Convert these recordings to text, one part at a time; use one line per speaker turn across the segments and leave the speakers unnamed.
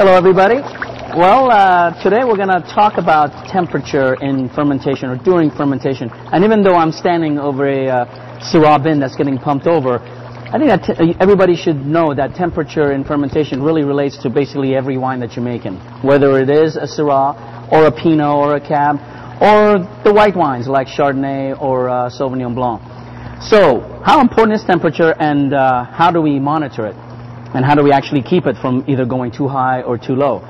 Hello, everybody. Well, today we're going to talk about temperature in fermentation or during fermentation. And even though I'm standing over a Syrah bin that's getting pumped over, I think that everybody should know that temperature in fermentation really relates to basically every wine that you're making, whether it is a Syrah or a Pinot or a Cab or the white wines like Chardonnay or Sauvignon Blanc. So, how important is temperature, and how do we monitor it? And how do we actually keep it from either going too high or too low?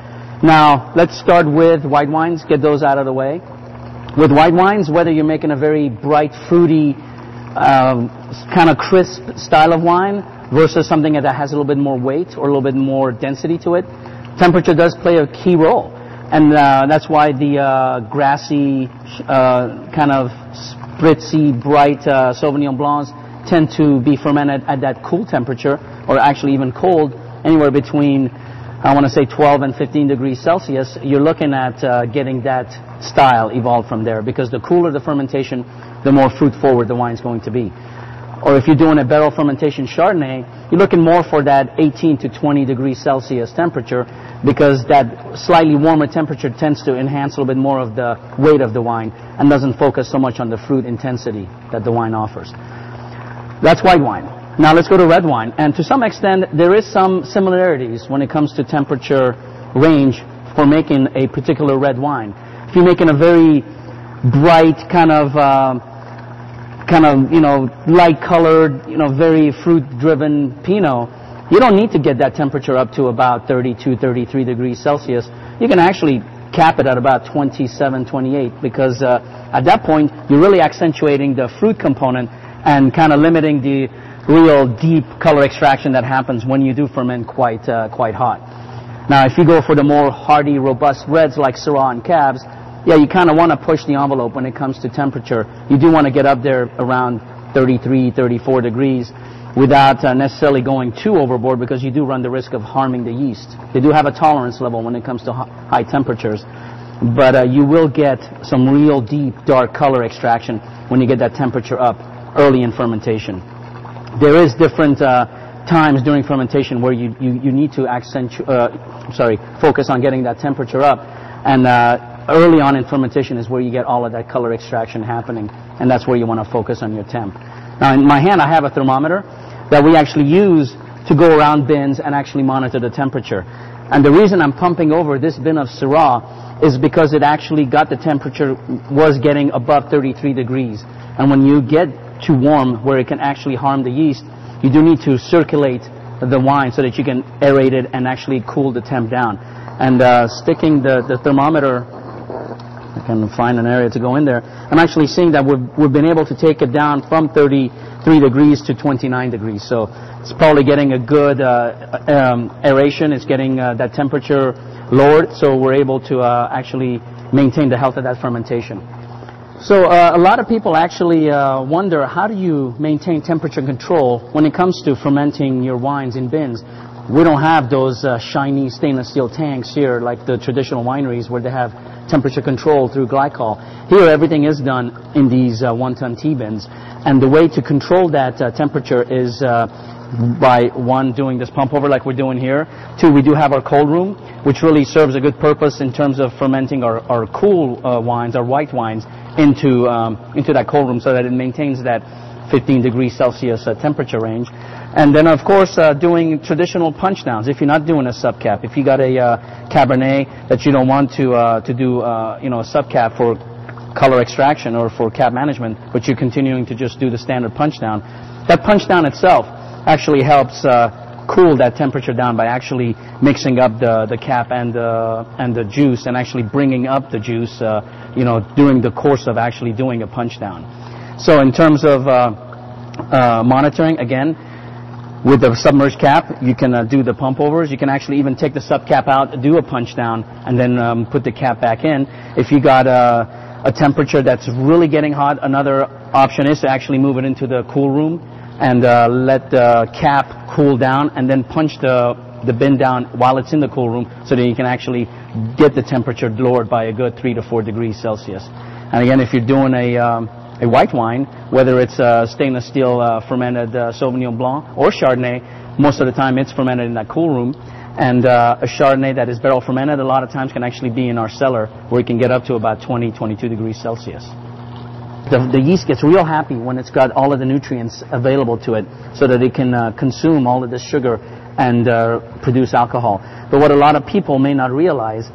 Now, let's start with white wines, get those out of the way. With white wines, whether you're making a very bright, fruity, kind of crisp style of wine versus something that has a little bit more weight or a little bit more density to it, temperature does play a key role. And that's why the grassy, kind of spritzy, bright Sauvignon Blancs tend to be fermented at that cool temperature, or actually even cold, anywhere between, I want to say 12 and 15 degrees Celsius. You're looking at getting that style evolved from there, because the cooler the fermentation, the more fruit forward the wine's going to be. Or if you're doing a barrel fermentation Chardonnay, you're looking more for that 18 to 20 degrees Celsius temperature, because that slightly warmer temperature tends to enhance a little bit more of the weight of the wine and doesn't focus so much on the fruit intensity that the wine offers. That's white wine. Now let's go to red wine. And to some extent, there is some similarities when it comes to temperature range for making a particular red wine. If you're making a very bright kind of light-colored, very fruit-driven Pinot, you don't need to get that temperature up to about 32, 33 degrees Celsius. You can actually cap it at about 27, 28, because at that point, you're really accentuating the fruit component and kind of limiting the real deep color extraction that happens when you do ferment quite hot. Now, if you go for the more hardy, robust reds like Syrah and Cabs, yeah, you kind of want to push the envelope when it comes to temperature. You do want to get up there around 33, 34 degrees without necessarily going too overboard, because you do run the risk of harming the yeast. They do have a tolerance level when it comes to high temperatures, but you will get some real deep, dark color extraction when you get that temperature up early in fermentation. There is different times during fermentation where you need to focus on getting that temperature up, and early on in fermentation is where you get all of that color extraction happening, and that's where you want to focus on your temp. Now, in my hand, I have a thermometer that we actually use to go around bins and actually monitor the temperature. And the reason I'm pumping over this bin of Syrah is because it actually got the temperature, was getting above 33 degrees. And when you get too warm where it can actually harm the yeast, you do need to circulate the wine so that you can aerate it and actually cool the temp down. And sticking the thermometer, I can find an area to go in there, I'm actually seeing that we've been able to take it down from 33 degrees to 29 degrees. So it's probably getting a good aeration. It's getting that temperature lowered, so we're able to actually maintain the health of that fermentation. So a lot of people actually wonder, how do you maintain temperature control when it comes to fermenting your wines in bins? We don't have those shiny stainless steel tanks here like the traditional wineries where they have temperature control through glycol. Here everything is done in these 1-ton T-bins. And the way to control that temperature is by, one, doing this pump over like we're doing here. Two, we do have our cold room, which really serves a good purpose in terms of fermenting our cool wines, our white wines, into that cold room so that it maintains that 15 degrees Celsius temperature range. And then, of course, doing traditional punch downs. If you're not doing a subcap, if you got a Cabernet that you don't want to do a subcap for color extraction or for cap management, but you're continuing to just do the standard punch down, that punch down itself actually helps cool that temperature down by actually mixing up the cap and the juice, and actually bringing up the juice during the course of actually doing a punch down. So in terms of monitoring, again, with the submerged cap, you can do the pump overs. You can actually even take the subcap out, do a punch down, and then put the cap back in. If you got a temperature that's really getting hot, another option is to actually move it into the cool room and let the cap cool down, and then punch the bin down while it's in the cool room, so that you can actually get the temperature lowered by a good 3 to 4 degrees Celsius. And again, if you're doing a white wine, whether it's stainless steel fermented Sauvignon Blanc or Chardonnay, most of the time it's fermented in that cool room. And a Chardonnay that is barrel fermented a lot of times can actually be in our cellar where it can get up to about 20, 22 degrees Celsius. The yeast gets real happy when it's got all of the nutrients available to it so that it can consume all of this sugar and produce alcohol. But what a lot of people may not realize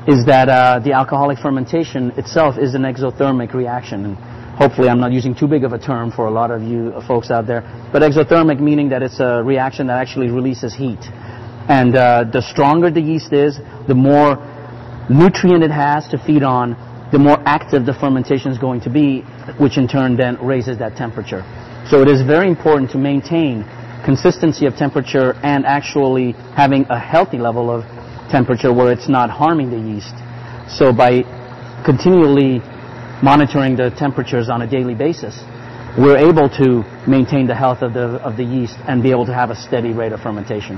is that the alcoholic fermentation itself is an exothermic reaction. And hopefully I'm not using too big of a term for a lot of you folks out there. But exothermic meaning that it's a reaction that actually releases heat. And the stronger the yeast is, the more nutrient it has to feed on, the more active the fermentation is going to be, which in turn then raises that temperature. So it is very important to maintain consistency of temperature and actually having a healthy level of temperature where it's not harming the yeast. So by continually monitoring the temperatures on a daily basis, we're able to maintain the health of the yeast and be able to have a steady rate of fermentation.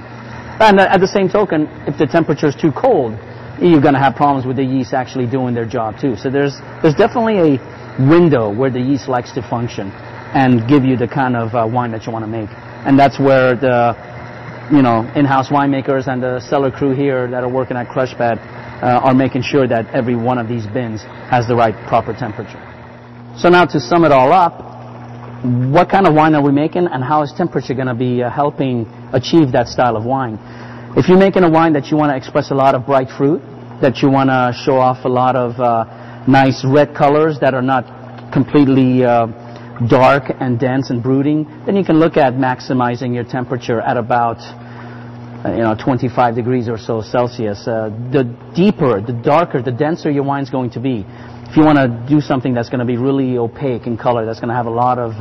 And at the same token, if the temperature is too cold, you're going to have problems with the yeast actually doing their job too. So there's definitely a window where the yeast likes to function and give you the kind of wine that you want to make. And that's where the in-house winemakers and the cellar crew here that are working at Crushpad are making sure that every one of these bins has the right proper temperature. So now to sum it all up, what kind of wine are we making and how is temperature going to be helping achieve that style of wine? If you're making a wine that you want to express a lot of bright fruit, that you want to show off a lot of nice red colors that are not completely dark and dense and brooding, then you can look at maximizing your temperature at about 25 degrees or so Celsius. The deeper, the darker, the denser your wine's going to be. If you want to do something that's going to be really opaque in color, that's going to have a lot of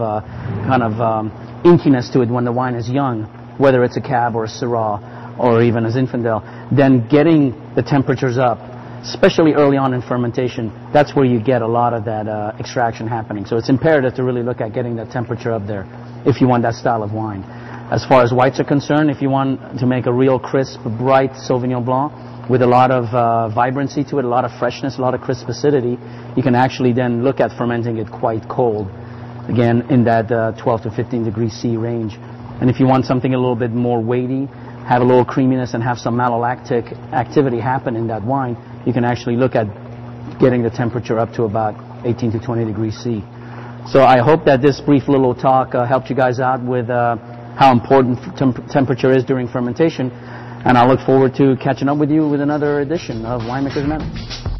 inkiness to it when the wine is young, whether it's a Cab or a Syrah or even a Zinfandel, then getting the temperatures up, especially early on in fermentation, that's where you get a lot of that extraction happening. So it's imperative to really look at getting that temperature up there if you want that style of wine. As far as whites are concerned, if you want to make a real crisp, bright Sauvignon Blanc with a lot of vibrancy to it, a lot of freshness, a lot of crisp acidity, you can actually then look at fermenting it quite cold, again in that 12 to 15 degrees C range. And if you want something a little bit more weighty, have a little creaminess and have some malolactic activity happen in that wine, you can actually look at getting the temperature up to about 18 to 20 degrees C. So I hope that this brief little talk helped you guys out with how important temperature is during fermentation. And I look forward to catching up with you with another edition of Winemaker's Minute.